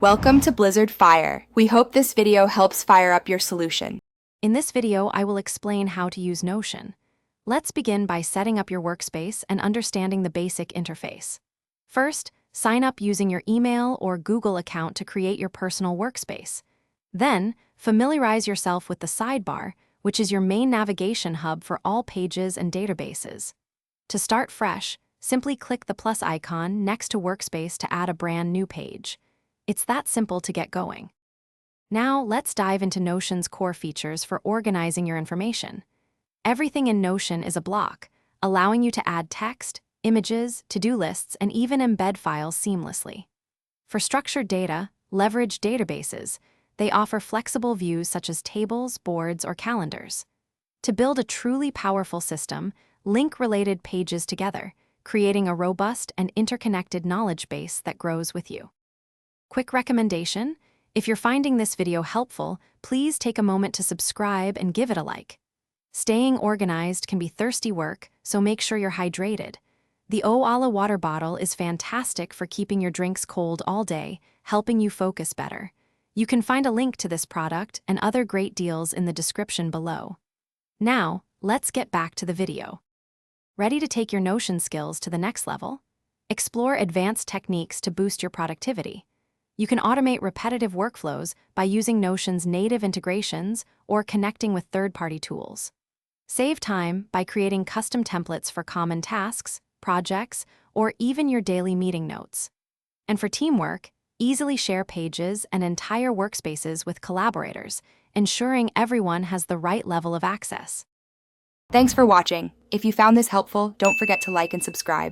Welcome to Blizzard Fire. We hope this video helps fire up your solution. In this video, I will explain how to use Notion. Let's begin by setting up your workspace and understanding the basic interface. First, sign up using your email or Google account to create your personal workspace. Then, familiarize yourself with the sidebar, which is your main navigation hub for all pages and databases. To start fresh, simply click the plus icon next to Workspace to add a brand new page. It's that simple to get going. Now, let's dive into Notion's core features for organizing your information. Everything in Notion is a block, allowing you to add text, images, to-do lists, and even embed files seamlessly. For structured data, leverage databases. They offer flexible views such as tables, boards, or calendars. To build a truly powerful system, link related pages together, creating a robust and interconnected knowledge base that grows with you. Quick recommendation: if you're finding this video helpful, please take a moment to subscribe and give it a like. Staying organized can be thirsty work, so make sure you're hydrated. The Oala water bottle is fantastic for keeping your drinks cold all day, helping you focus better. You can find a link to this product and other great deals in the description below. Now, let's get back to the video. Ready to take your Notion skills to the next level? Explore advanced techniques to boost your productivity. You can automate repetitive workflows by using Notion's native integrations or connecting with third-party tools. Save time by creating custom templates for common tasks, projects, or even your daily meeting notes. And for teamwork, easily share pages and entire workspaces with collaborators, ensuring everyone has the right level of access. Thanks for watching. If you found this helpful, don't forget to like and subscribe.